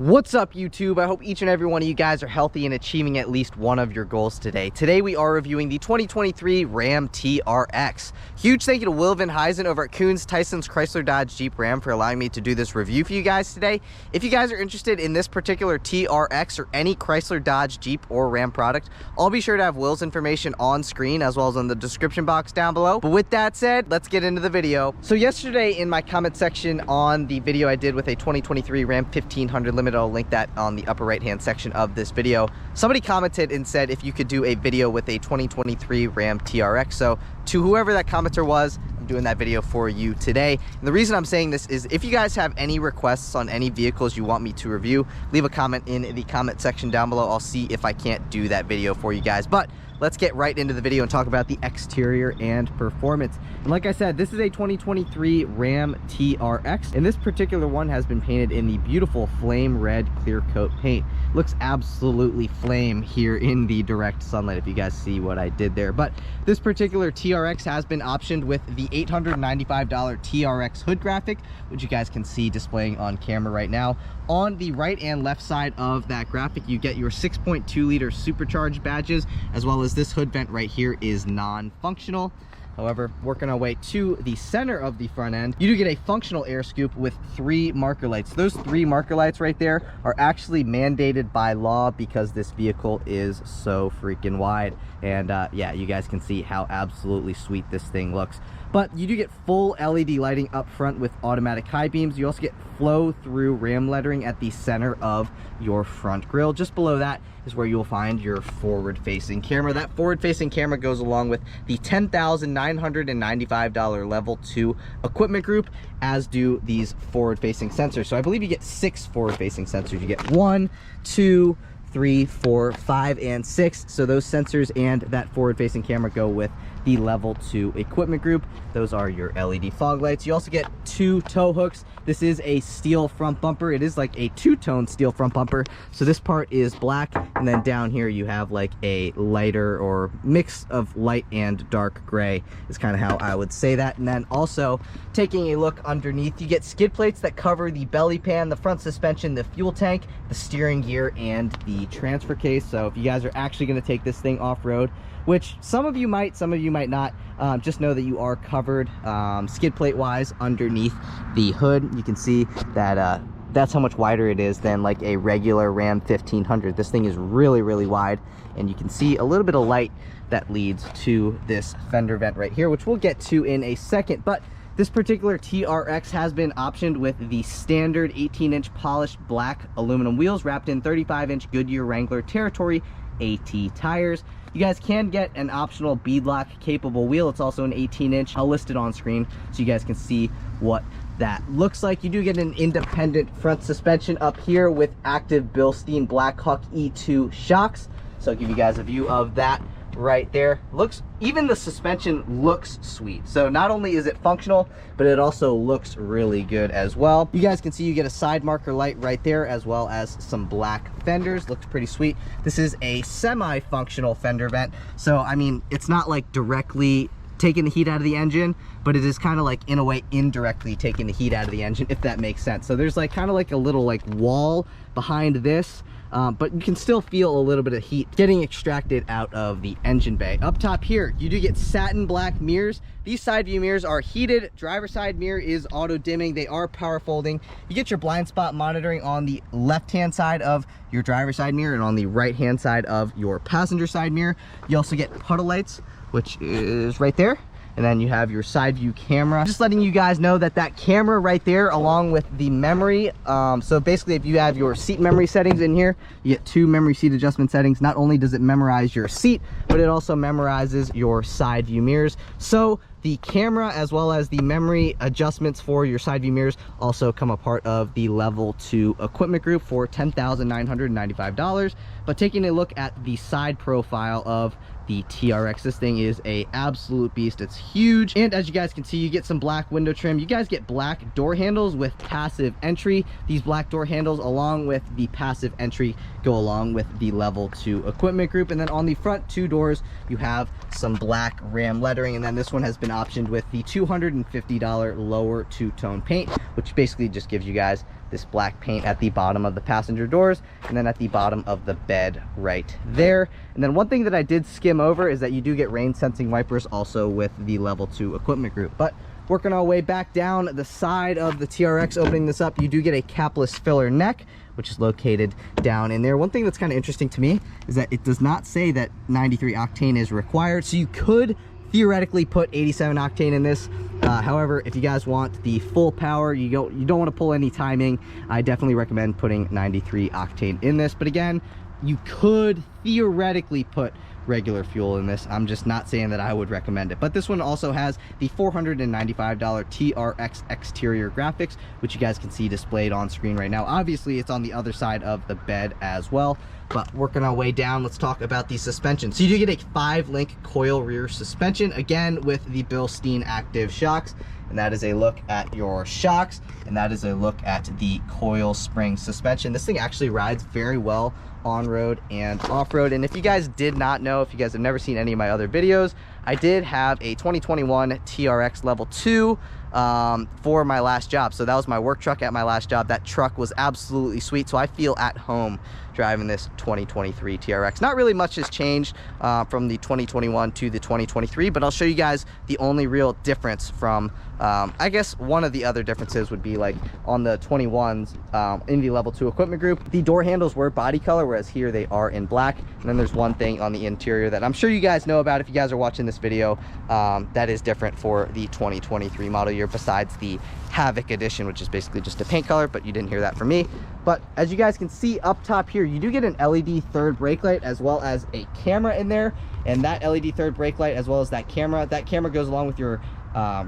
What's up, YouTube? I hope each and every one of you guys are healthy and achieving at least one of your goals today. Today we are reviewing the 2023 Ram TRX. Huge thank you to Will Venhuizen over at Koons, Tysons, Chrysler, Dodge, Jeep, Ram for allowing me to do this review for you guys today. If you guys are interested in this particular TRX or any Chrysler, Dodge, Jeep, or Ram product, I'll be sure to have Will's information on screen as well as in the description box down below. But with that said, let's get into the video. So yesterday in my comment section on the video I did with a 2023 Ram 1500 Limited, I'll link that on the upper right hand section of this video. Somebody commented and said if you could do a video with a 2023 Ram TRX. So to whoever that commenter was, I'm doing that video for you today. And the reason I'm saying this is if you guys have any requests on any vehicles you want me to review, leave a comment in the comment section down below. I'll see if I can't do that video for you guys. But let's get right into the video and talk about the exterior and performance. And like I said, this is a 2023 Ram TRX, and this particular one has been painted in the beautiful flame red clear coat paint. Looks absolutely flame here in the direct sunlight, if you guys see what I did there. But this particular TRX has been optioned with the $895 TRX hood graphic, which you guys can see displaying on camera right now. On the right and left side of that graphic, you get your 6.2 liter supercharged badges, as well as this hood vent right here is non-functional. However, working our way to the center of the front end, you do get a functional air scoop with 3 marker lights. Those 3 marker lights right there are actually mandated by law because this vehicle is so freaking wide. And yeah, you guys can see how absolutely sweet this thing looks. But you do get full LED lighting up front with automatic high beams. You also get flow through Ram lettering at the center of your front grille. Just below that is where you'll find your forward facing camera. That forward facing camera goes along with the $10,995 level 2 equipment group, as do these forward facing sensors. So I believe you get 6 forward facing sensors. You get 1, 2, 3, 4, 5, and 6. So those sensors and that forward facing camera go with the level 2 equipment group. Those are your LED fog lights. You also get 2 tow hooks. This is a steel front bumper. It is like a 2-tone steel front bumper. So this part is black, and then down here you have like a lighter or mix of light and dark gray is kind of how I would say that. And then also taking a look underneath, you get skid plates that cover the belly pan, the front suspension, the fuel tank, the steering gear, and the transfer case. So if you guys are actually going to take this thing off-road, which some of you might not, just know that you are covered skid plate wise underneath the hood. You can see that that's how much wider it is than like a regular Ram 1500. This thing is really wide, and you can see a little bit of light that leads to this fender vent right here, which we'll get to in a second. But this particular TRX has been optioned with the standard 18-inch polished black aluminum wheels wrapped in 35-inch Goodyear Wrangler Territory AT tires. You guys can get an optional beadlock capable wheel. It's also an 18-inch. I'll list it on screen so you guys can see what that looks like. You do get an independent front suspension up here with active Bilstein Blackhawk E2 shocks. So I'll give you guys a view of that right there. Looks, even the suspension looks sweet. So not only is it functional, but it also looks really good as well. You guys can see you get a side marker light right there, as well as some black fenders. Looks pretty sweet. This is a semi-functional fender vent, so I mean, it's not like directly taking the heat out of the engine, but it is kind of like in a way indirectly taking the heat out of the engine, if that makes sense. So there's like kind of like a little like wall behind this, but you can still feel a little bit of heat getting extracted out of the engine bay. Up top here, you do get satin black mirrors. These side view mirrors are heated. Driver side mirror is auto dimming. They are power folding. You get your blind spot monitoring on the left hand side of your driver side mirror and on the right hand side of your passenger side mirror. You also get puddle lights, which is right there. And then you have your side view camera. Just letting you guys know that that camera right there, along with the memory, so basically if you have your seat memory settings in here, you get 2 memory seat adjustment settings. Not only does it memorize your seat, but it also memorizes your side view mirrors. So the camera as well as the memory adjustments for your side view mirrors also come a part of the level 2 equipment group for $10,995. But taking a look at the side profile of the TRX, this thing is a absolute beast. It's huge, and as you guys can see, you get some black window trim. You guys get black door handles with passive entry. These black door handles along with the passive entry go along with the level 2 equipment group. And then on the front 2 doors you have some black Ram lettering, and then this one has been optioned with the $250 lower 2-tone paint, which basically just gives you guys this black paint at the bottom of the passenger doors, and then at the bottom of the bed right there. And then one thing that I did skim over is that you do get rain sensing wipers also with the level 2 equipment group. But working our way back down the side of the TRX, opening this up, you do get a capless filler neck, which is located down in there. One thing that's kind of interesting to me is that it does not say that 93 octane is required, so you could theoretically put 87 octane in this. However, if you guys want the full power, you don't want to pull any timing, I definitely recommend putting 93 octane in this. But again, you could theoretically put regular fuel in this. I'm just not saying that I would recommend it. But this one also has the $495 TRX exterior graphics, which you guys can see displayed on screen right now. Obviously, it's on the other side of the bed as well. But working our way down, let's talk about the suspension. So you do get a 5-link coil rear suspension, again with the Bilstein active shocks. And that is a look at your shocks, and that is a look at the coil spring suspension. This thing actually rides very well on-road and off-road. And if you guys did not know, if you guys have never seen any of my other videos, I did have a 2021 TRX level 2 for my last job. So that was my work truck at my last job. That truck was absolutely sweet, so I feel at home driving this 2023 TRX. Not really much has changed from the 2021 to the 2023, but I'll show you guys the only real difference from I guess one of the other differences would be like on the 21s in the level 2 equipment group, the door handles were body color, whereas here they are in black. And then there's one thing on the interior that I'm sure you guys know about if you guys are watching this video, that is different for the 2023 model year, besides the Havoc edition, which is basically just a paint color, but you didn't hear that from me. But as you guys can see up top here, you do get an LED third brake light as well as a camera in there. And that LED third brake light as well as that camera goes along with your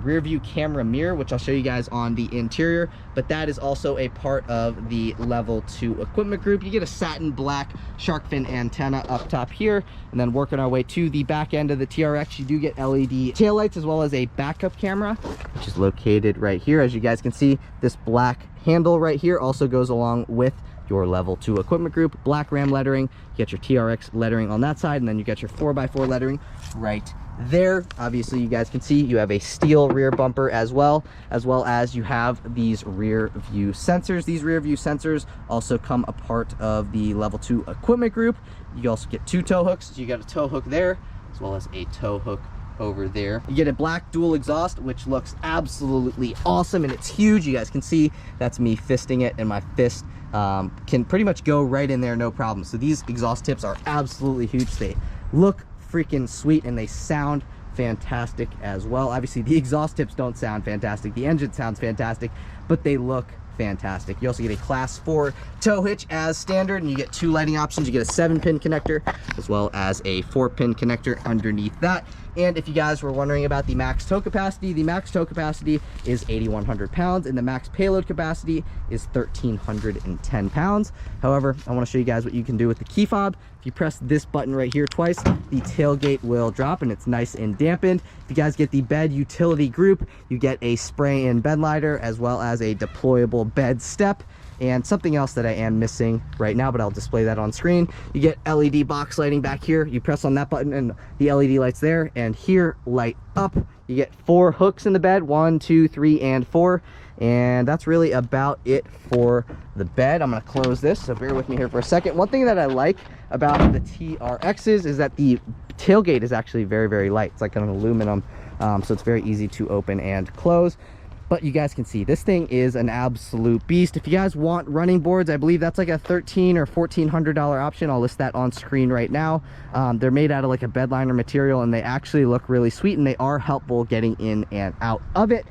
rear view camera mirror, which I'll show you guys on the interior. But that is also a part of the level 2 equipment group. You get a satin black shark fin antenna up top here. And then working our way to the back end of the TRX, you do get LED taillights as well as a backup camera, which is located right here. As you guys can see, this black handle right here also goes along with your level 2 equipment group. Black Ram lettering, you get your TRX lettering on that side, and then you get your 4x4 lettering right there. Obviously, you guys can see you have a steel rear bumper as well as you have these rear view sensors. These rear view sensors also come a part of the level 2 equipment group. You also get 2 tow hooks, so you got a tow hook there as well as a tow hook over there. You get a black dual exhaust, which looks absolutely awesome, and it's huge. You guys can see that's me fisting it, and my fist can pretty much go right in there, no problem. So these exhaust tips are absolutely huge. They look freaking sweet and they sound fantastic as well. Obviously the exhaust tips don't sound fantastic, the engine sounds fantastic, but they look fantastic. You also get a class 4 tow hitch as standard, and you get 2 lighting options. You get a 7-pin connector as well as a 4-pin connector underneath that. And if you guys were wondering about the max tow capacity, the max tow capacity is 8,100 pounds and the max payload capacity is 1,310 pounds. However, I want to show you guys what you can do with the key fob. If you press this button right here twice, the tailgate will drop and it's nice and dampened. If you guys get the bed utility group, you get a spray-in bed lighter as well as a deployable bed step. And something else that I am missing right now, but I'll display that on screen. You get LED box lighting back here. You press on that button and the LED lights there, and here light up. You get 4 hooks in the bed, 1, 2, 3, and 4. And that's really about it for the bed. I'm gonna close this, so bear with me here for a second. One thing that I like about the TRXs is that the tailgate is actually very, very light. It's like an aluminum, so it's very easy to open and close. But you guys can see this thing is an absolute beast. If you guys want running boards, I believe that's like a $1,300 or $1,400 option. I'll list that on screen right now. They're made out of like a bed liner material, and they actually look really sweet, and they are helpful getting in and out of it.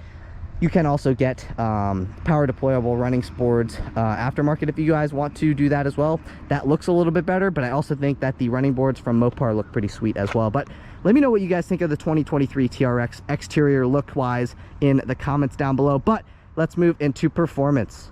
You can also get power deployable running boards aftermarket if you guys want to do that as well. That looks a little bit better, but I also think that the running boards from Mopar look pretty sweet as well. But let me know what you guys think of the 2023 TRX exterior look wise in the comments down below. But let's move into performance.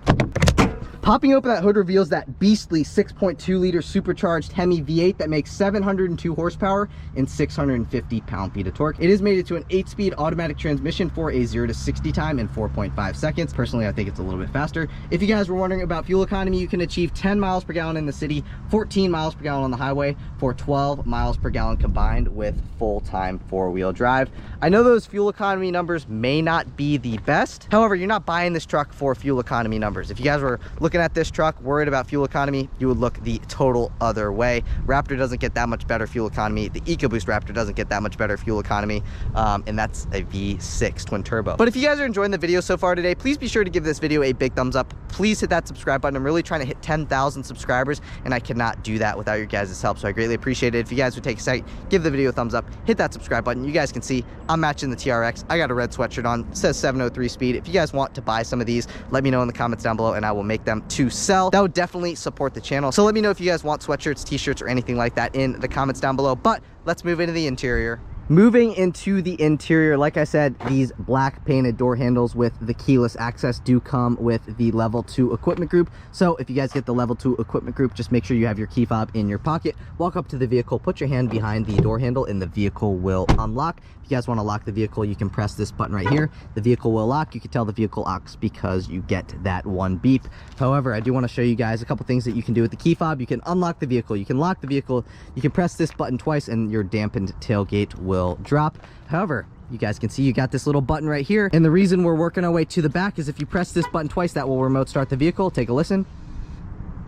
Popping open that hood reveals that beastly 6.2 liter supercharged Hemi V8 that makes 702 horsepower and 650 pound-feet of torque. It is mated to an 8-speed automatic transmission for a 0 to 60 time in 4.5 seconds. Personally, I think it's a little bit faster. If you guys were wondering about fuel economy, you can achieve 10 miles per gallon in the city, 14 miles per gallon on the highway for 12 miles per gallon combined with full-time 4-wheel drive. I know those fuel economy numbers may not be the best. However, you're not buying this truck for fuel economy numbers. If you guys were looking at this truck worried about fuel economy, you would look the total other way. Raptor doesn't get that much better fuel economy. The EcoBoost Raptor doesn't get that much better fuel economy, and that's a V6 twin turbo. But if you guys are enjoying the video so far today, please be sure to give this video a big thumbs up. Please hit that subscribe button. I'm really trying to hit 10,000 subscribers, and I cannot do that without your guys' help, so I greatly appreciate it. If you guys would take a second, give the video a thumbs up, hit that subscribe button. You guys can see I'm matching the TRX. I got a red sweatshirt on, it says 703 speed. If you guys want to buy some of these, let me know in the comments down below and I will make them to sell. That would definitely support the channel. So let me know if you guys want sweatshirts, t-shirts, or anything like that in the comments down below. But let's move into the interior. Moving into the interior, like I said, these black painted door handles with the keyless access do come with the level 2 equipment group. So if you guys get the level 2 equipment group, just make sure you have your key fob in your pocket. Walk up to the vehicle, put your hand behind the door handle, and the vehicle will unlock. If you guys want to lock the vehicle, you can press this button right here. The vehicle will lock. You can tell the vehicle locks because you get that one beep. However, I do want to show you guys a couple things that you can do with the key fob. You can unlock the vehicle, you can lock the vehicle, you can press this button twice, and your dampened tailgate will drop. However, you guys can see you got this little button right here, and the reason we're working our way to the back is if you press this button twice, that will remote start the vehicle. Take a listen.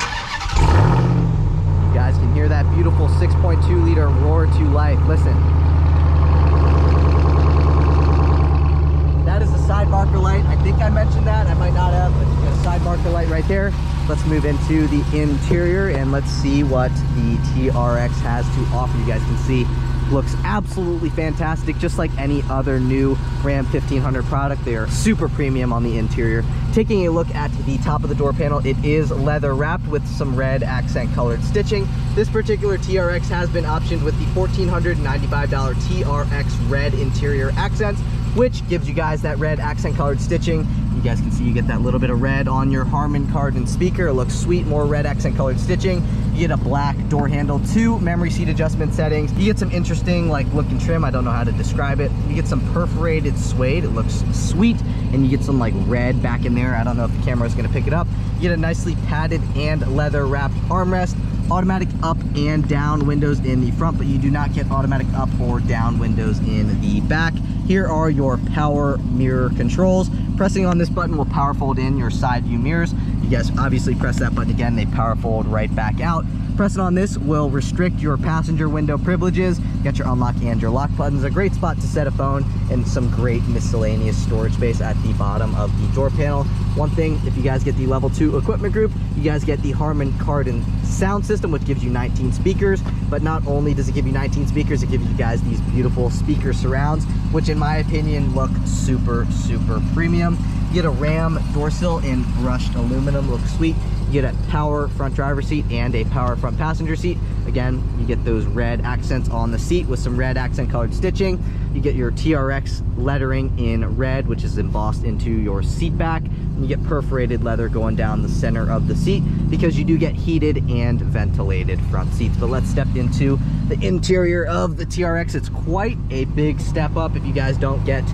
You guys can hear that beautiful 6.2 liter roar to life. Listen. That is a side marker light. I think I mentioned that, I might not have, but you got a side marker light right there. Let's move into the interior and let's see what the TRX has to offer. You guys can see looks absolutely fantastic, just like any other new Ram 1500 product. They are super premium on the interior. Taking a look at the top of the door panel, it is leather wrapped with some red accent colored stitching. This particular TRX has been optioned with the $1,495 TRX red interior accents, which gives you guys that red accent colored stitching. You guys can see you get that little bit of red on your Harman Kardon speaker. It looks sweet, more red accent colored stitching. You get a black door handle, 2 memory seat adjustment settings. You get some interesting like look and trim. I don't know how to describe it. You get some perforated suede. It looks sweet. And you get some like red back in there. I don't know if the camera is going to pick it up. You get a nicely padded and leather wrapped armrest. Automatic up and down windows in the front, but you do not get automatic up or down windows in the back. Here are your power mirror controls. Pressing on this button will power fold in your side view mirrors. You guys obviously press that button again, they power fold right back out. Pressing on this will restrict your passenger window privileges. You got your unlock and your lock buttons. A great spot to set a phone, and some great miscellaneous storage space at the bottom of the door panel. One thing, if you guys get the level 2 equipment group, you guys get the Harman Kardon sound system, which gives you 19 speakers. But not only does it give you 19 speakers, it gives you guys these beautiful speaker surrounds, which in my opinion look super, super premium. You get a Ram door sill in brushed aluminum, looks sweet. You get a power front driver's seat and a power front passenger seat. Again, you get those red accents on the seat with some red accent colored stitching. You get your TRX lettering in red, which is embossed into your seat back. And you get perforated leather going down the center of the seat because you do get heated and ventilated front seats. But let's step into the interior of the TRX. It's quite a big step up if you guys don't get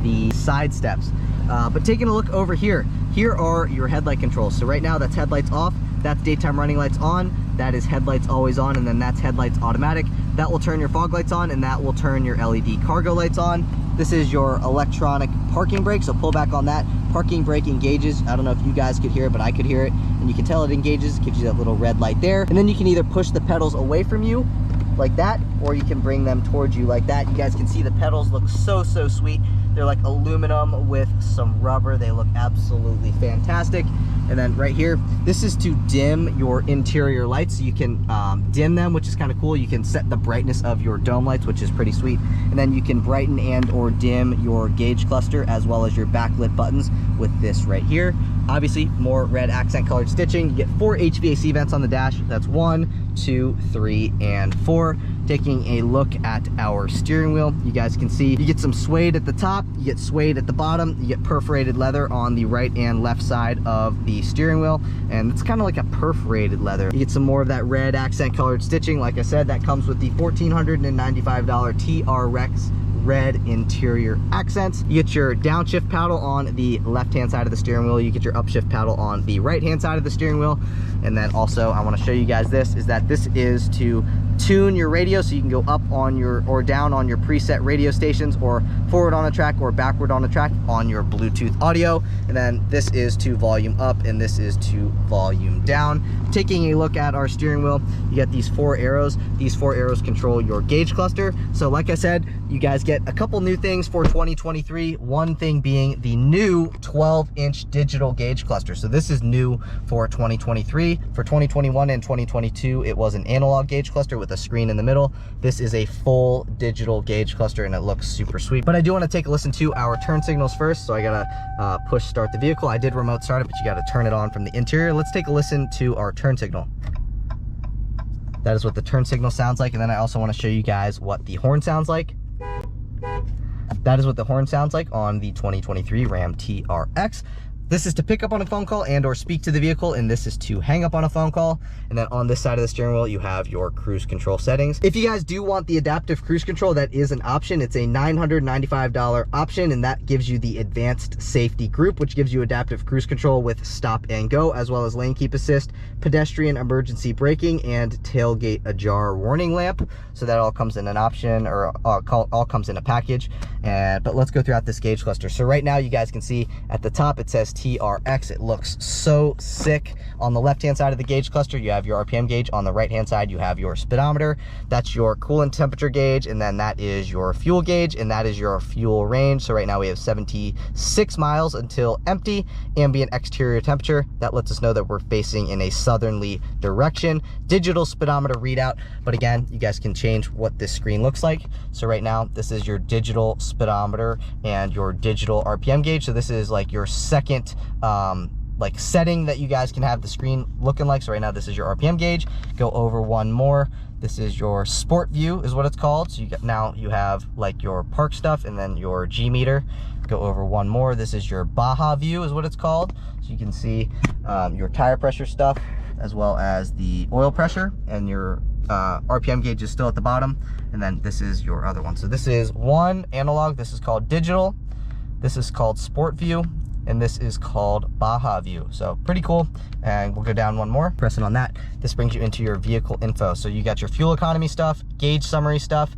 the side steps. But taking a look over here, here are your headlight controls. So right now that's headlights off, that's daytime running lights on, that is headlights always on, and then that's headlights automatic. That will turn your fog lights on, and that will turn your LED cargo lights on. This is your electronic parking brake, so pull back on that. Parking brake engages. I don't know if you guys could hear it, but I could hear it, and you can tell it engages. It gives you that little red light there. And then you can either push the pedals away from you like that, or you can bring them towards you like that. You guys can see the pedals look so, so sweet. They're like aluminum with some rubber. They look absolutely fantastic. And then right here, this is to dim your interior lights. So you can dim them, which is kind of cool. You can set the brightness of your dome lights, which is pretty sweet. And then you can brighten and or dim your gauge cluster as well as your backlit buttons with this right here. Obviously, more red accent colored stitching. You get 4 HVAC vents on the dash. That's 1, 2, 3, and 4. taking a look at our steering wheel, you guys can see you get some suede at the top, you get suede at the bottom, you get perforated leather on the right and left side of the steering wheel, and it's kind of like a perforated leather. You get some more of that red accent colored stitching. Like I said, that comes with the $1,495 TRX red interior accents. You get your downshift paddle on the left hand side of the steering wheel, you get your upshift paddle on the right hand side of the steering wheel. And then also I want to show you guys this is to tune your radio, so you can go up on your or down on your preset radio stations, or forward on a track or backward on a track on your Bluetooth audio. And then this is to volume up and this is to volume down. Taking a look at our steering wheel, you get these 4 arrows. These 4 arrows control your gauge cluster. So like I said, you guys get a couple new things for 2023. One thing being the new 12-inch digital gauge cluster. So this is new for 2023. For 2021 and 2022, it was an analog gauge cluster with a screen in the middle. This is a full digital gauge cluster and it looks super sweet. But I do want to take a listen to our turn signals first. So I gotta push start the vehicle. I did remote start it, but you gotta turn it on from the interior. Let's take a listen to our turn signal. That is what the turn signal sounds like. And then I also want to show you guys what the horn sounds like. That is what the horn sounds like on the 2023 Ram TRX. This is to pick up on a phone call and or speak to the vehicle, and this is to hang up on a phone call. And then on this side of the steering wheel, you have your cruise control settings. If you guys do want the adaptive cruise control, that is an option. It's a $995 option, and that gives you the advanced safety group, which gives you adaptive cruise control with stop and go, as well as lane keep assist, pedestrian emergency braking, and tailgate ajar warning lamp. So that all comes in an option, or all comes in a package. But let's go throughout this gauge cluster. So right now you guys can see at the top it says TRX. It looks so sick. On the left hand side of the gauge cluster, you have your RPM gauge. On the right hand side, you have your speedometer. That's your coolant temperature gauge, and then that is your fuel gauge, and that is your fuel range. So right now we have 76 miles until empty. Ambient exterior temperature, that lets us know that we're facing in a southerly direction. Digital speedometer readout, but again, you guys can change what this screen looks like. So right now, this is your digital speedometer and your digital RPM gauge. So this is like your second like setting that you guys can have the screen looking like. So right now this is your RPM gauge. Go over one more. This is your sport view is what it's called. So now you have like your park stuff and then your G meter. Go over one more. This is your Baja view is what it's called. So you can see your tire pressure stuff, as well as the oil pressure, and your RPM gauge is still at the bottom. And then this is your other one. So this is one analog, this is called digital, this is called sport view, and this is called Baja view. So pretty cool. And we'll go down one more. Pressing on that, this brings you into your vehicle info. So you got your fuel economy stuff, gauge summary stuff,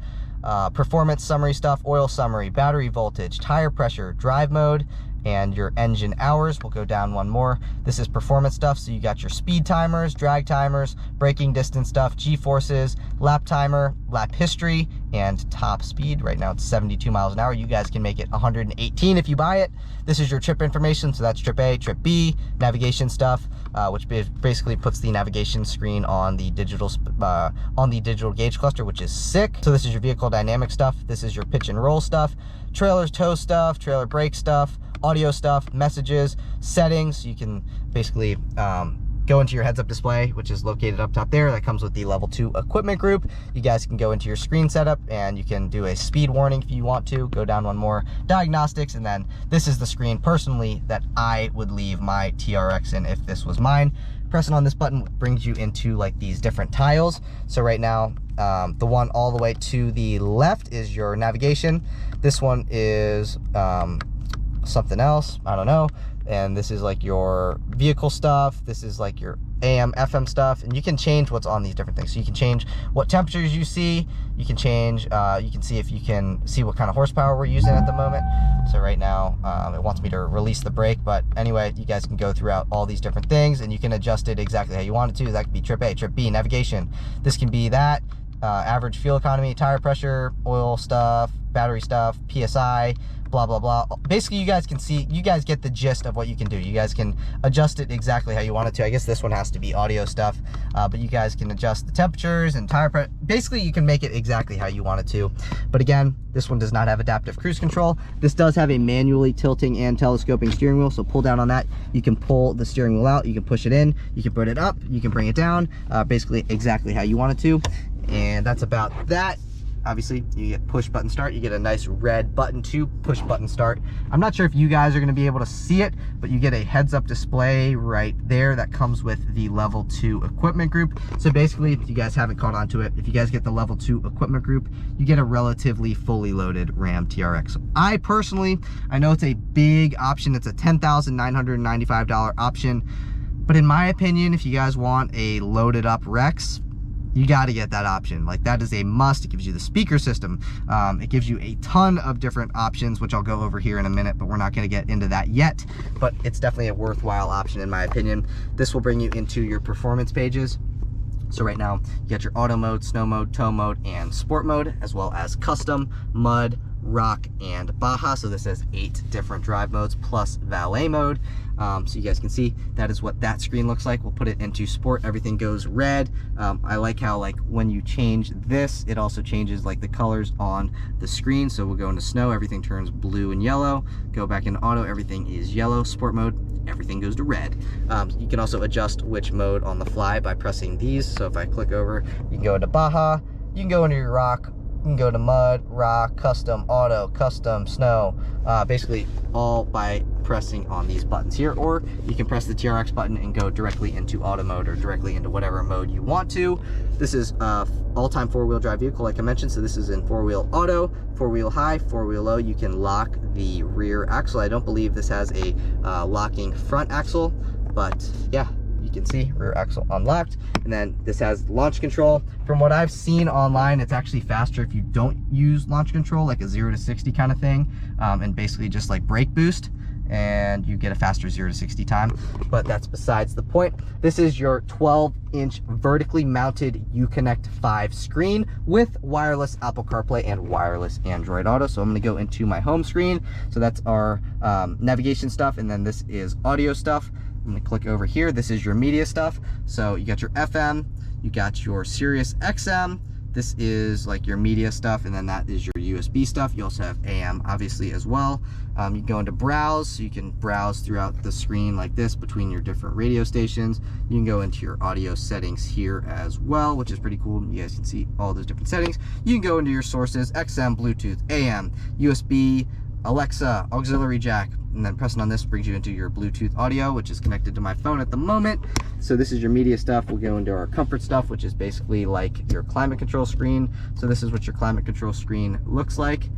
performance summary stuff, oil summary, battery voltage, tire pressure, drive mode, and your engine hours. We'll go down one more. This is performance stuff. So you got your speed timers, drag timers, braking distance stuff, G-forces, lap timer, lap history, and top speed. Right now it's 72 miles an hour. You guys can make it 118 if you buy it. This is your trip information. So that's trip A, trip B, navigation stuff, which basically puts the navigation screen on the digital gauge cluster, which is sick. So this is your vehicle dynamic stuff. This is your pitch and roll stuff, trailer tow stuff, trailer brake stuff, audio stuff, messages, settings. You can basically go into your heads-up display, which is located up top there. That comes with the level 2 equipment group. You guys can go into your screen setup and you can do a speed warning if you want to. Go down one more, diagnostics, and then this is the screen personally that I would leave my TRX in if this was mine. Pressing on this button brings you into like these different tiles. So right now, the one all the way to the left is your navigation. This one is something else, I don't know. And this is like your vehicle stuff. This is like your AM, FM stuff, and you can change what's on these different things. So you can change what temperatures you see. You can change, you can see if you can see what kind of horsepower we're using at the moment. So right now, it wants me to release the brake, but anyway, you guys can go throughout all these different things and you can adjust it exactly how you want it to. That could be trip A, trip B, navigation. This can be that, average fuel economy, tire pressure, oil stuff, battery stuff, PSI, blah blah blah. Basically, you guys can see, you guys get the gist of what you can do. You guys can adjust it exactly how you want it to. I guess this one has to be audio stuff, but you guys can adjust the temperatures and tire pressure. Basically, you can make it exactly how you want it to. But again, this one does not have adaptive cruise control. This does have a manually tilting and telescoping steering wheel, so pull down on that. You can pull the steering wheel out, you can push it in, you can put it up, you can bring it down, basically exactly how you want it to. And that's about that. Obviously, you get push button start. You get a nice red button to push button start. I'm not sure if you guys are going to be able to see it, but you get a heads up display right there that comes with the level 2 equipment group. So basically, if you guys haven't caught on to it, if you guys get the level 2 equipment group, you get a relatively fully loaded Ram TRX. I personally, I know it's a big option. It's a $10,995 option, but in my opinion, if you guys want a loaded up Rex, you got to get that option. Like, that is a must. It gives you the speaker system. It gives you a ton of different options, which I'll go over here in a minute, but we're not going to get into that yet. But it's definitely a worthwhile option in my opinion. This will bring you into your performance pages. So right now, you got your auto mode, snow mode, tow mode, and sport mode, as well as custom, mud, rock, and Baja. So this has 8 different drive modes plus valet mode. So you guys can see that is what that screen looks like. We'll put it into sport. Everything goes red. I like how, like, when you change this, it also changes like the colors on the screen. So we'll go into snow, everything turns blue and yellow. Go back into auto, everything is yellow. Sport mode, everything goes to red. You can also adjust which mode on the fly by pressing these. So if I click over, you can go into Baja, you can go into your rock, you can go to mud, rock, custom, auto, custom, snow, basically all by pressing on these buttons here. Or you can press the TRX button and go directly into auto mode or directly into whatever mode you want to. This is all-time 4-wheel drive vehicle, like I mentioned. So this is in 4-wheel auto, 4-wheel high, 4-wheel low. You can lock the rear axle. I don't believe this has a locking front axle, but yeah, you can see rear axle unlocked. And then this has launch control. From what I've seen online, it's actually faster if you don't use launch control, like a 0 to 60 kind of thing, and basically just like brake boost, and you get a faster 0 to 60 time. But that's besides the point. This is your 12-inch vertically mounted Uconnect 5 screen with wireless Apple CarPlay and wireless Android Auto. So I'm going to go into my home screen. So that's our navigation stuff, and then this is audio stuff. I'm going to click over here. This is your media stuff. So you got your FM, you got your Sirius XM. This is like your media stuff, and then that is your USB stuff. You also have AM, obviously, as well. You can go into browse, so you can browse throughout the screen like this between your different radio stations. You can go into your audio settings here as well, which is pretty cool. You guys can see all those different settings. You can go into your sources, XM, Bluetooth, AM, USB, Alexa, auxiliary jack, and then pressing on this brings you into your Bluetooth audio, which is connected to my phone at the moment. So this is your media stuff. We'll go into our comfort stuff, which is basically like your climate control screen. So this is what your climate control screen looks like.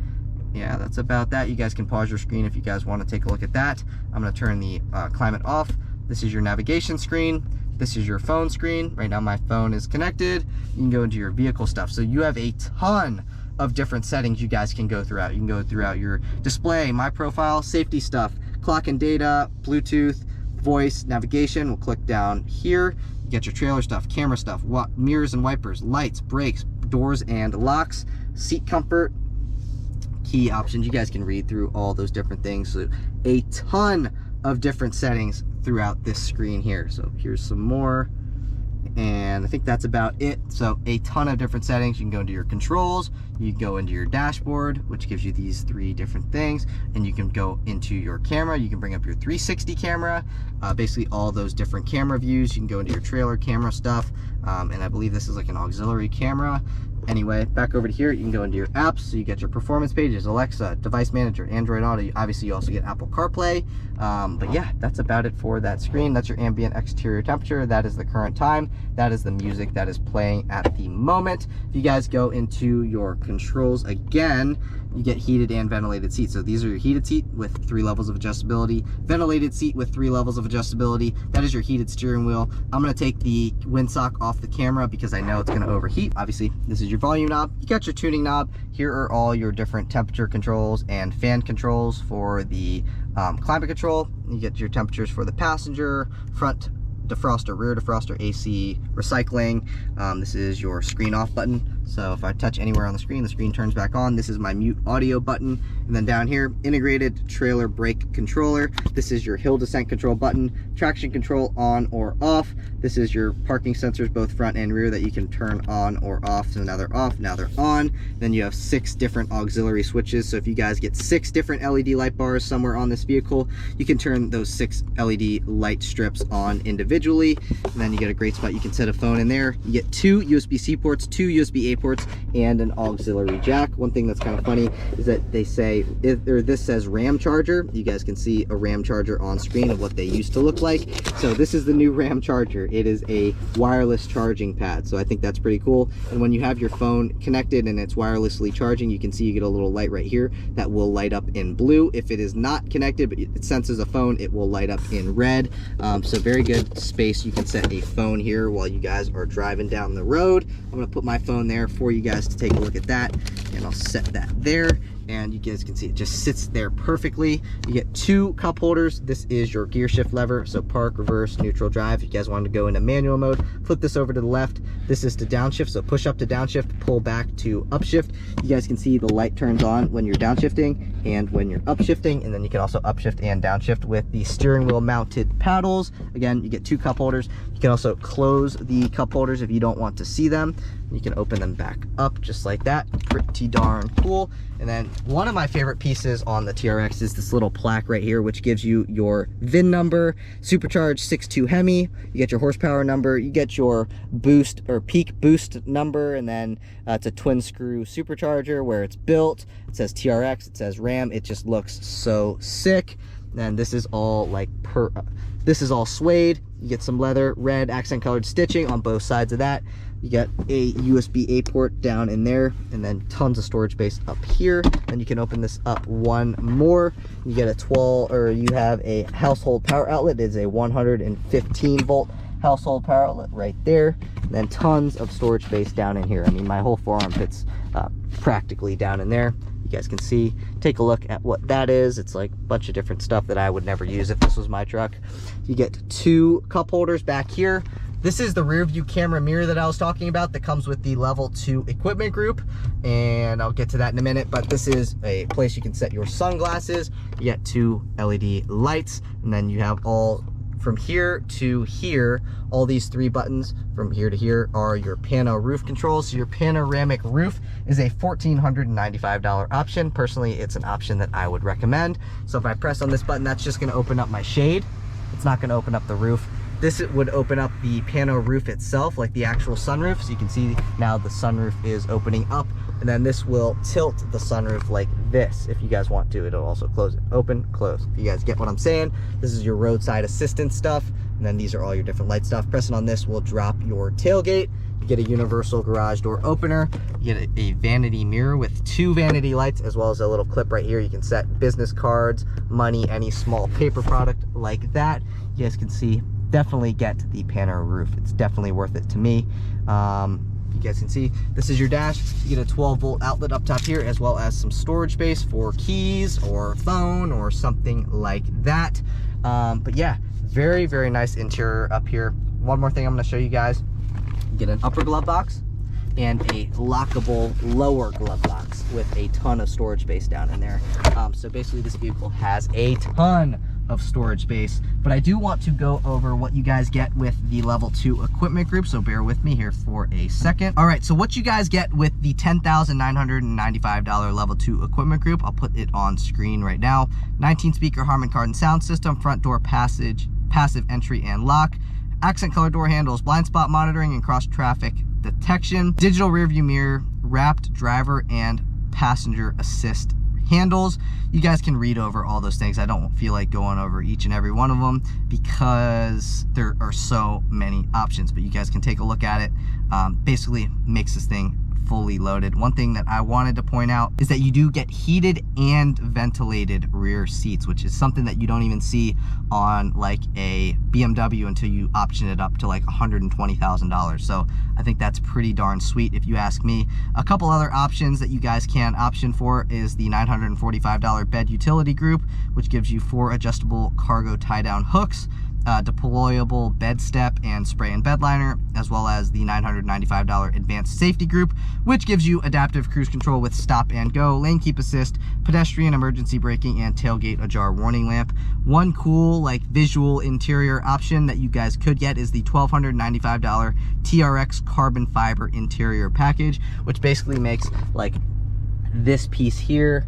Yeah, that's about that. You guys can pause your screen if you guys want to take a look at that. I'm going to turn the climate off. This is your navigation screen. This is your phone screen. Right now my phone is connected. You can go into your vehicle stuff. So you have a ton of different settings you guys can go throughout. You can go throughout your display, my profile, safety stuff, clock and data, Bluetooth, voice, navigation. We'll click down here. You get your trailer stuff, camera stuff, mirrors and wipers, lights, brakes, doors and locks, seat comfort, key options. You guys can read through all those different things. So a ton of different settings throughout this screen here. So here's some more. And I think that's about it. So a ton of different settings. You can go into your controls, you can go into your dashboard, which gives you these 3 different things, and you can go into your camera. You can bring up your 360 camera, basically all those different camera views. You can go into your trailer camera stuff, and I believe this is like an auxiliary camera. Anyway, back over to here, you can go into your apps. So you get your performance pages, Alexa, device manager, Android Auto. Obviously you also get Apple CarPlay. But yeah, that's about it for that screen. That's your ambient exterior temperature. That is the current time. That is the music that is playing at the moment. If you guys go into your controls again, you get heated and ventilated seats. So these are your heated seat with 3 levels of adjustability, ventilated seat with 3 levels of adjustability. That is your heated steering wheel. I'm going to take the windsock off the camera because I know it's going to overheat. Obviously, this is your volume knob. You got your tuning knob. Here are all your different temperature controls and fan controls for the climate control. You get your temperatures for the passenger, front defroster, rear defroster, AC, recycling. This is your screen off button. So if I touch anywhere on the screen turns back on. This is my mute audio button. And then down here, integrated trailer brake controller. This is your hill descent control button, traction control on or off. This is your parking sensors, both front and rear, that you can turn on or off. So now they're off, now they're on. Then you have 6 different auxiliary switches. So if you guys get 6 different LED light bars somewhere on this vehicle, you can turn those 6 LED light strips on individually. And then you get a great spot. You can set a phone in there. You get 2 USB-C ports, 2 USB-A ports, and an auxiliary jack. One thing that's kind of funny is that they say, this says Ram charger. You guys can see a Ram charger on screen of what they used to look like. So this is the new Ram charger. It is a wireless charging pad. So I think that's pretty cool. And when you have your phone connected and it's wirelessly charging, you can see you get a little light right here that will light up in blue. If it is not connected, but it senses a phone, it will light up in red. So very good space. You can set a phone here while you guys are driving down the road. I'm gonna put my phone there for you guys to take a look at that, and I'll set that there. And you guys can see it just sits there perfectly. You get 2 cup holders. This is your gear shift lever, so park, reverse, neutral, drive. If you guys wanted to go into manual mode, flip this over to the left. This is to downshift, so push up to downshift, pull back to upshift. You guys can see the light turns on when you're downshifting and when you're upshifting, and then you can also upshift and downshift with the steering wheel mounted paddles. Again, you get 2 cup holders. You can also close the cup holders if you don't want to see them. You can open them back up just like that. Pretty darn cool. And then one of my favorite pieces on the TRX is this little plaque right here, which gives you your VIN number, supercharged 6.2 Hemi. You get your horsepower number, you get your boost or peak boost number, and then it's a twin screw supercharger where it's built. It says TRX, it says Ram. It just looks so sick. And this is all like this is all suede. You get some leather, red accent colored stitching on both sides of that. You get a USB-A port down in there, and then tons of storage space up here. And you can open this up one more. You get a 12, or you have a household power outlet. It's a 115 volt household power outlet right there. And then tons of storage space down in here. I mean, my whole forearm fits practically down in there. You guys can see, take a look at what that is. It's like a bunch of different stuff that I would never use if this was my truck. You get 2 cup holders back here. This is the rear view camera mirror that I was talking about that comes with the level 2 equipment group, and I'll get to that in a minute. But this is a place you can set your sunglasses. You get 2 LED lights, and then you have all from here to here, all these 3 buttons from here to here are your pano roof controls. So your panoramic roof is a $1,495 option. Personally, it's an option that I would recommend. So if I press on this button, that's just gonna open up my shade. It's not gonna open up the roof. This would open up the pano roof itself, like the actual sunroof. So you can see now the sunroof is opening up, and then this will tilt the sunroof like this. If you guys want to, it'll also close it. Open, close. If you guys get what I'm saying, this is your roadside assistance stuff. And then these are all your different light stuff. Pressing on this will drop your tailgate. You get a universal garage door opener. You get a vanity mirror with 2 vanity lights, as well as a little clip right here. You can set business cards, money, any small paper product like that. You guys can see, definitely get the pano roof. It's definitely worth it to me. You guys can see, this is your dash. You get a 12 volt outlet up top here, as well as some storage space for keys or phone or something like that. But yeah, very, very nice interior up here. One more thing I'm gonna show you guys. You get an upper glove box and a lockable lower glove box with a ton of storage space down in there. So basically this vehicle has a ton of storage space, but I do want to go over what you guys get with the level 2 equipment group, so bear with me here for a second. All right, so what you guys get with the $10,995 level 2 equipment group, I'll put it on screen right now. 19 speaker Harman Kardon sound system, front door passive entry and lock, accent color door handles, blind spot monitoring and cross traffic detection, digital rear view mirror, wrapped driver and passenger assist handles. You guys can read over all those things. I don't feel like going over each and every one of them because there are so many options, but you guys can take a look at it. Basically makes this thing fully loaded. One thing that I wanted to point out is that you do get heated and ventilated rear seats, which is something that you don't even see on like a BMW until you option it up to like $120,000. So I think that's pretty darn sweet if you ask me. A couple other options that you guys can option for is the $945 bed utility group, which gives you 4 adjustable cargo tie down hooks. deployable bed step and spray and bed liner, as well as the $995 advanced safety group, which gives you adaptive cruise control with stop and go, lane keep assist, pedestrian emergency braking, and tailgate ajar warning lamp. One cool like visual interior option that you guys could get is the $1,295 TRX carbon fiber interior package, which basically makes like this piece here,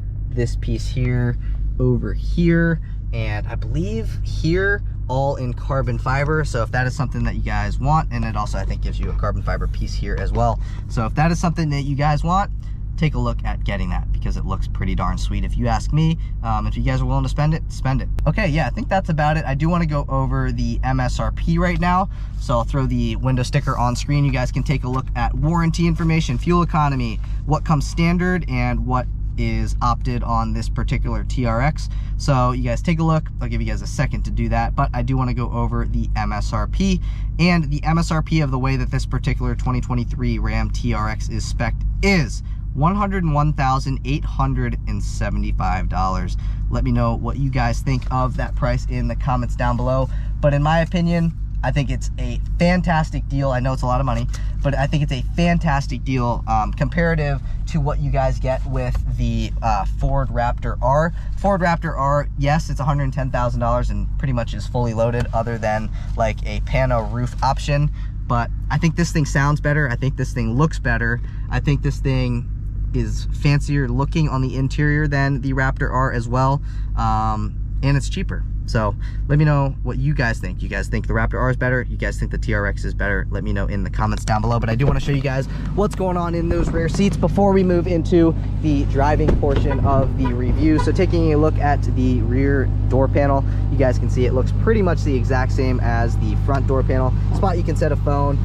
over here, and I believe here, all in carbon fiber. So if that is something that you guys want, and it also I think gives you a carbon fiber piece here as well. So if that is something that you guys want, take a look at getting that, because it looks pretty darn sweet if you ask me. If you guys are willing to spend it, spend it. Okay, yeah, I think that's about it. I do want to go over the MSRP right now, so I'll throw the window sticker on screen. You guys can take a look at warranty information, fuel economy, what comes standard, and what is opted on this particular TRX. So you guys take a look. I'll give you guys a second to do that, but I do want to go over the MSRP. And the MSRP of the way that this particular 2023 Ram TRX is spec'd is $101,875. Let me know what you guys think of that price in the comments down below. But in my opinion, I think it's a fantastic deal. I know it's a lot of money, but I think it's a fantastic deal comparative to what you guys get with the Ford Raptor R. Ford Raptor R, yes, it's $110,000 and pretty much is fully loaded other than like a pano roof option. But I think this thing sounds better. I think this thing looks better. I think this thing is fancier looking on the interior than the Raptor R as well. And it's cheaper. So let me know what you guys think. You guys think the Raptor R is better? You guys think the TRX is better? Let me know in the comments down below. But I do want to show you guys what's going on in those rear seats before we move into the driving portion of the review. So taking a look at the rear door panel, you guys can see it looks pretty much the exact same as the front door panel. Spot you can set a phone,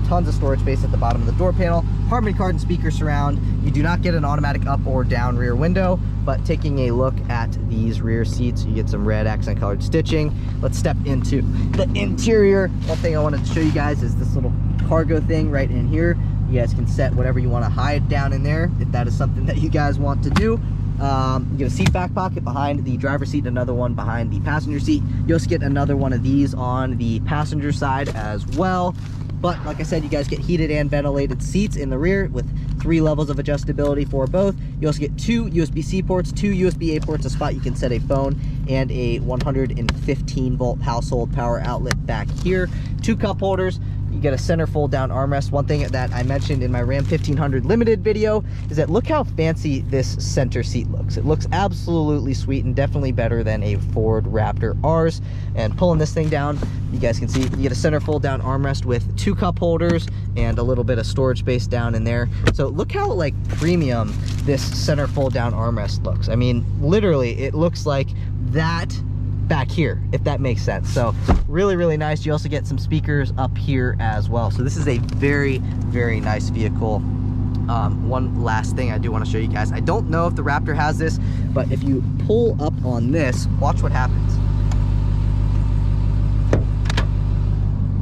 tons of storage space at the bottom of the door panel, Harman Kardon speaker surround. You do not get an automatic up or down rear window, but taking a look at these rear seats, you get some red accent colored stitching. Let's step into the interior. One thing I wanted to show you guys is this little cargo thing right in here. You guys can set whatever you want to hide down in there if that is something that you guys want to do. You get a seat back pocket behind the driver's seat, another one behind the passenger seat. You also get another one of these on the passenger side as well. But like I said, you guys get heated and ventilated seats in the rear with 3 levels of adjustability for both. You also get 2 USB-C ports, 2 USB-A ports, a spot you can set a phone, and a 115 volt household power outlet back here. 2 cup holders. You get a center fold down armrest. One thing that I mentioned in my Ram 1500 limited video is that look how fancy this center seat looks. It looks absolutely sweet and definitely better than a Ford Raptor R's. And pulling this thing down, you guys can see you get a center fold down armrest with 2 cup holders and a little bit of storage space down in there. So look how like premium this center fold down armrest looks. I mean, literally it looks like that back here, if that makes sense. So really, really nice. You also get some speakers up here as well. So this is a very, very nice vehicle. One last thing I do want to show you guys. I don't know if the Raptor has this, but if you pull up on this, watch what happens.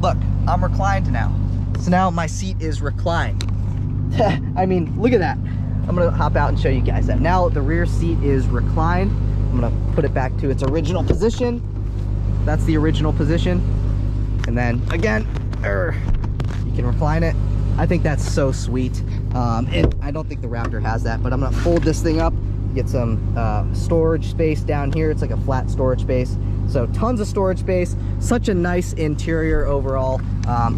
Look, I'm reclined now. So now my seat is reclined. I mean, look at that. I'm gonna hop out and show you guys that. Now the rear seat is reclined. I'm gonna put it back to its original position. That's the original position. And then again, you can recline it. I think that's so sweet. And I don't think the Raptor has that, but I'm gonna fold this thing up, get some storage space down here. It's like a flat storage space. So tons of storage space, such a nice interior overall.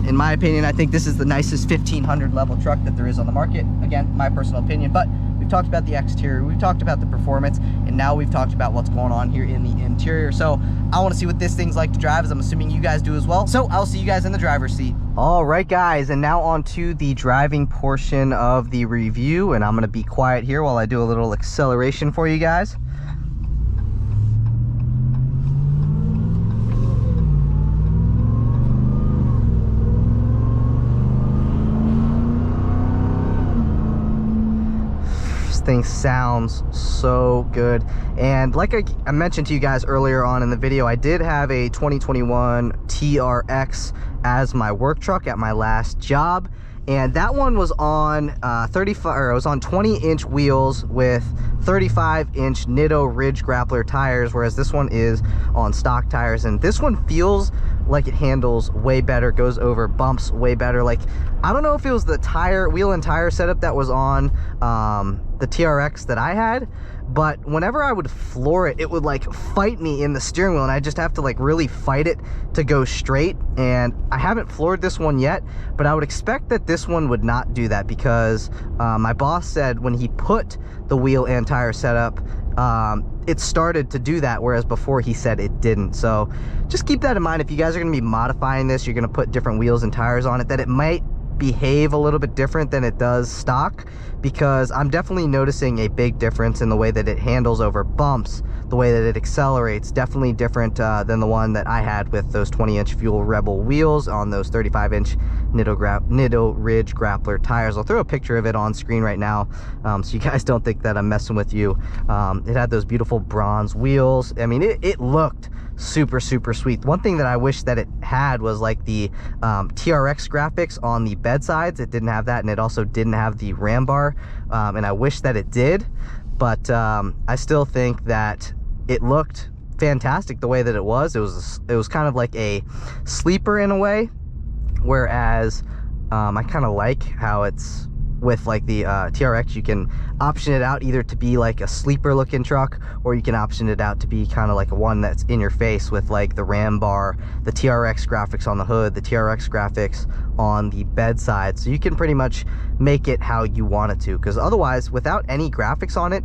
In my opinion, I think this is the nicest 1500 level truck that there is on the market. Again, my personal opinion, but we've talked about the exterior, we've talked about the performance, and now we've talked about what's going on here in the interior. So I want to see what this thing's like to drive, as I'm assuming you guys do as well. So I'll see you guys in the driver's seat. All right, guys, and now on to the driving portion of the review, and I'm going to be quiet here while I do a little acceleration for you guys. Thing sounds so good. And like I mentioned to you guys earlier on in the video, I did have a 2021 TRX as my work truck at my last job, and that one was on 20-inch wheels with 35-inch Nitto Ridge Grappler tires, whereas this one is on stock tires. And this one feels like it handles way better, goes over bumps way better. Like, I don't know if it was the wheel and tire setup that was on the TRX that I had, but whenever I would floor it, it would like fight me in the steering wheel, and I just have to like really fight it to go straight. And I haven't floored this one yet, but I would expect that this one would not do that, because my boss said when he put the wheel and tire setup, it started to do that, whereas before he said it didn't. So just keep that in mind. If you guys are going to be modifying this, you're going to put different wheels and tires on it, that it might behave a little bit different than it does stock, because I'm definitely noticing a big difference in the way that it handles over bumps, the way that it accelerates. Definitely different than the one that I had with those 20-inch Fuel Rebel wheels on those 35-inch Nitto Ridge Grappler tires. I'll throw a picture of it on screen right now, so you guys don't think that I'm messing with you. It had those beautiful bronze wheels. I mean, it looked super sweet. One thing that I wish that it had was like the TRX graphics on the bedsides. It didn't have that, and it also didn't have the ram bar, and I wish that it did. But I still think that it looked fantastic the way that it was. It was kind of like a sleeper in a way, whereas I kind of like how it's with like the TRX. You can option it out either to be like a sleeper looking truck, or you can option it out to be kind of like a one that's in your face with like the ram bar, the TRX graphics on the hood, the TRX graphics on the bedside. So you can pretty much make it how you want it to, because otherwise, without any graphics on it,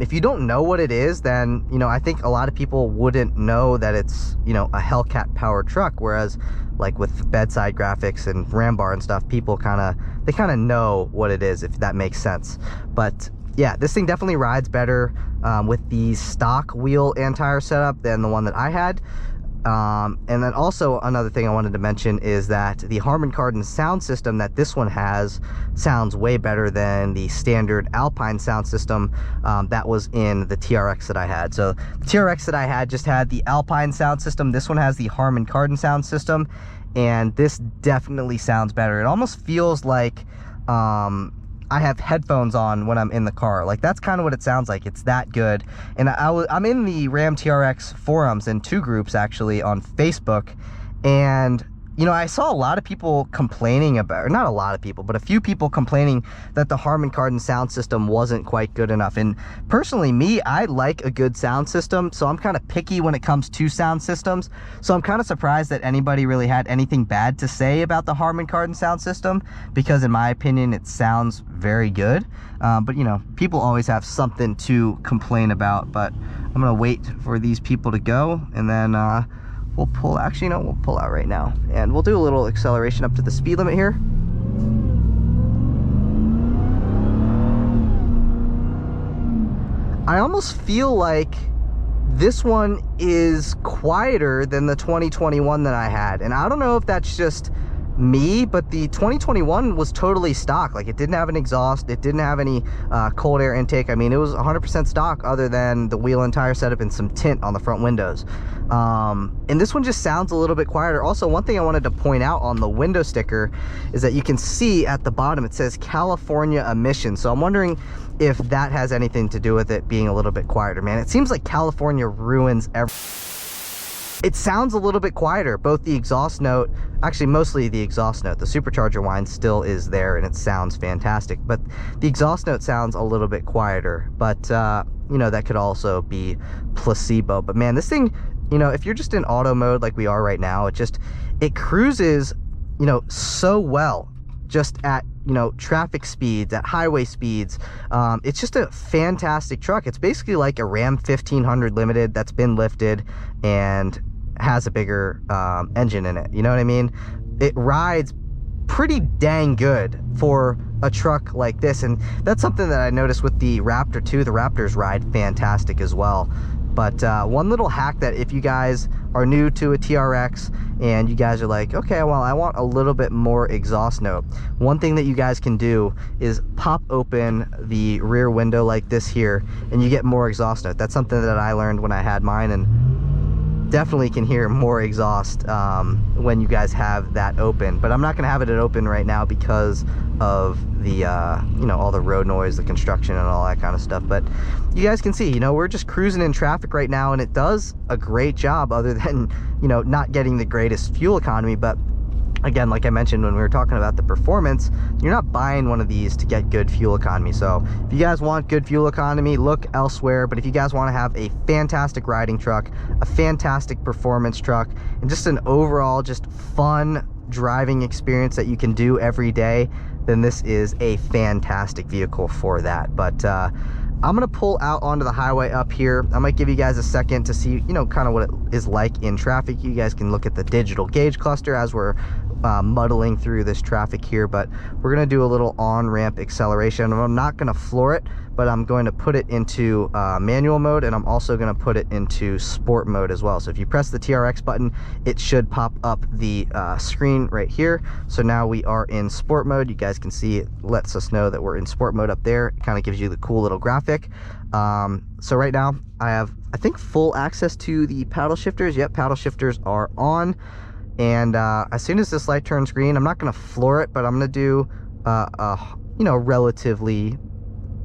if you don't know what it is, then, you know, I think a lot of people wouldn't know that it's, you know, a Hellcat powered truck. Whereas like with bedside graphics and ram bar and stuff, people kind of know what it is, if that makes sense. But yeah, this thing definitely rides better with the stock wheel and tire setup than the one that I had. And then also another thing I wanted to mention is that the Harman Kardon sound system that this one has sounds way better than the standard Alpine sound system that was in the TRX that I had. So the TRX that I had just had the Alpine sound system. This one has the Harman Kardon sound system, and this definitely sounds better. It almost feels like I have headphones on when I'm in the car. Like, that's kind of what it sounds like. It's that good. And I'm in the Ram TRX forums in 2 groups actually on Facebook, and you know, I saw a lot of people complaining about, or not a lot of people, but a few people complaining that the Harman Kardon sound system wasn't quite good enough. And personally, me, I like a good sound system, so I'm kind of picky when it comes to sound systems. So I'm kind of surprised that anybody really had anything bad to say about the Harman Kardon sound system, because in my opinion, it sounds very good. But you know, people always have something to complain about. But I'm gonna wait for these people to go, and then we'll pull, actually, no, we'll pull out right now, and we'll do a little acceleration up to the speed limit here. I almost feel like this one is quieter than the 2021 that I had, and I don't know if that's just me, but the 2021 was totally stock. Like, it didn't have an exhaust, it didn't have any cold air intake. I mean, it was 100% stock other than the wheel and tire setup and some tint on the front windows. And this one just sounds a little bit quieter. Also, one thing I wanted to point out on the window sticker is that you can see at the bottom it says California emissions. So I'm wondering if that has anything to do with it being a little bit quieter. Man, it seems like California ruins everything. It sounds a little bit quieter, both the exhaust note, actually mostly the exhaust note. The supercharger whine still is there and it sounds fantastic, but the exhaust note sounds a little bit quieter. But you know, that could also be placebo. But man, this thing, you know, if you're just in auto mode like we are right now, it cruises, you know, so well, just at, you know, traffic speeds, at highway speeds. It's just a fantastic truck. It's basically like a Ram 1500 Limited that's been lifted and has a bigger engine in it. You know what I mean? It rides pretty dang good for a truck like this, and that's something that I noticed with the Raptor too. The Raptors ride fantastic as well. But one little hack, that if you guys are new to a TRX and you guys are like, okay, well, I want a little bit more exhaust note, one thing that you guys can do is pop open the rear window like this here, and you get more exhaust note. That's something that I learned when I had mine, and definitely can hear more exhaust when you guys have that open, but I'm not gonna have it open right now because of the you know, all the road noise, the construction and all that kind of stuff. But you guys can see, you know, we're just cruising in traffic right now, and it does a great job, other than, you know, not getting the greatest fuel economy. But again, like I mentioned when we were talking about the performance, you're not buying one of these to get good fuel economy. So if you guys want good fuel economy, look elsewhere. But if you guys want to have a fantastic riding truck, a fantastic performance truck, and just an overall just fun driving experience that you can do every day, then this is a fantastic vehicle for that. But I'm gonna pull out onto the highway up here. I might give you guys a second to see, you know, kind of what it is like in traffic. You guys can look at the digital gauge cluster as we're muddling through this traffic here. But we're gonna do a little on-ramp acceleration. I'm not gonna floor it, but I'm going to put it into manual mode, and I'm also gonna put it into sport mode as well. So if you press the TRX button, it should pop up the screen right here. So now we are in sport mode. You guys can see it lets us know that we're in sport mode up there. It kind of gives you the cool little graphic. So right now I have, I think, full access to the paddle shifters. Yep, paddle shifters are on. And as soon as this light turns green, I'm not going to floor it, but I'm going to do you know, relatively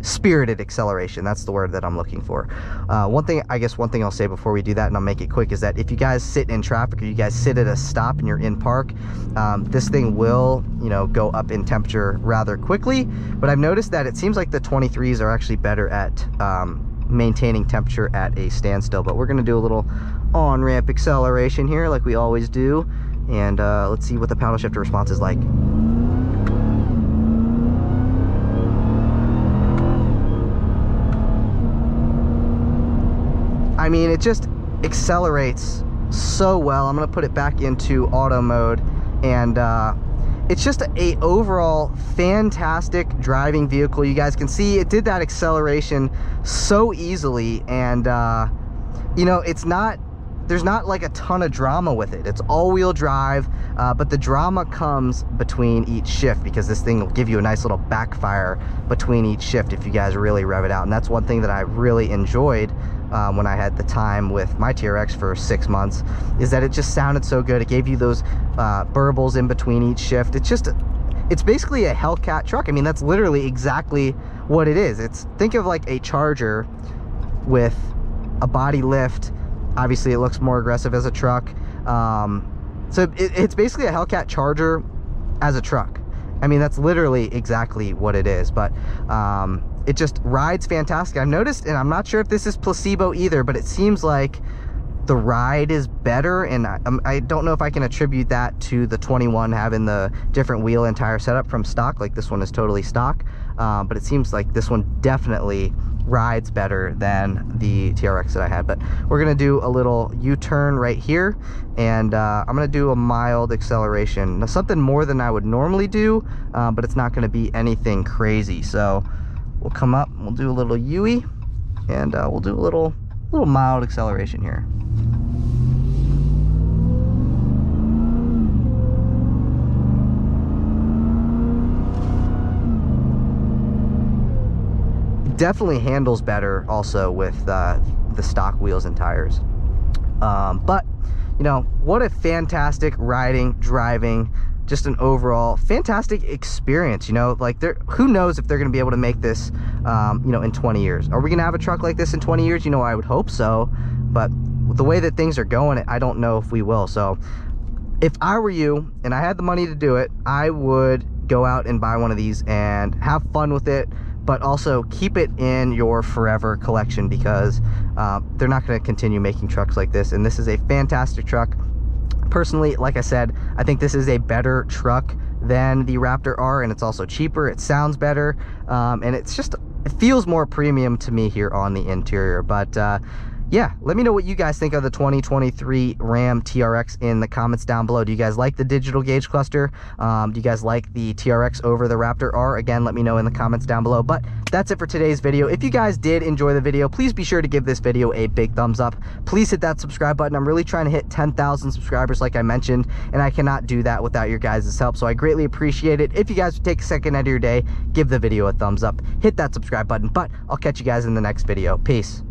spirited acceleration. That's the word that I'm looking for. One thing I'll say before we do that, and I'll make it quick, is that if you guys sit in traffic, or you guys sit at a stop and you're in park, this thing will, you know, go up in temperature rather quickly. But I've noticed that it seems like the 23s are actually better at maintaining temperature at a standstill. But we're going to do a little on-ramp acceleration here like we always do, and let's see what the paddle shifter response is like. I mean, it just accelerates so well. I'm gonna put it back into auto mode, and it's just a overall fantastic driving vehicle. You guys can see it did that acceleration so easily, and you know, there's not like a ton of drama with it. It's all-wheel drive, but the drama comes between each shift, because this thing will give you a nice little backfire between each shift if you guys really rev it out. And that's one thing that I really enjoyed when I had the time with my TRX for 6 months, is that it just sounded so good. It gave you those burbles in between each shift. It's basically a Hellcat truck. I mean, that's literally exactly what it is. Think of like a Charger with a body lift. Obviously it looks more aggressive as a truck. So it's basically a Hellcat Charger as a truck. I mean, that's literally exactly what it is. But it just rides fantastic. I've noticed, and I'm not sure if this is placebo either, but it seems like the ride is better, and I don't know if I can attribute that to the 21 having the different wheel and tire setup from stock. Like, this one is totally stock, but it seems like this one definitely rides better than the TRX that I had. But we're gonna do a little U-turn right here, and I'm gonna do a mild acceleration. Now, something more than I would normally do, but it's not gonna be anything crazy. So we'll come up, we'll do a little U-ey, and we'll do a little mild acceleration here. Definitely handles better also with the stock wheels and tires. But you know, what a fantastic riding, driving, just an overall fantastic experience. You know, like, who knows if they're going to be able to make this you know, in 20 years. Are we going to have a truck like this in 20 years? You know, I would hope so, but the way that things are going, I don't know if we will. So if I were you and I had the money to do it, I would go out and buy one of these and have fun with it, but also keep it in your forever collection, because they're not going to continue making trucks like this. And this is a fantastic truck. Personally, like I said, I think this is a better truck than the Raptor R, and it's also cheaper. It sounds better, and it feels more premium to me here on the interior. But yeah, let me know what you guys think of the 2023 Ram TRX in the comments down below. Do you guys like the digital gauge cluster? Do you guys like the TRX over the Raptor R? Again, let me know in the comments down below. But that's it for today's video. If you guys did enjoy the video, please be sure to give this video a big thumbs up. Please hit that subscribe button. I'm really trying to hit 10,000 subscribers, like I mentioned, and I cannot do that without your guys' help. So I greatly appreciate it. If you guys would take a second out of your day, give the video a thumbs up, hit that subscribe button. But I'll catch you guys in the next video. Peace.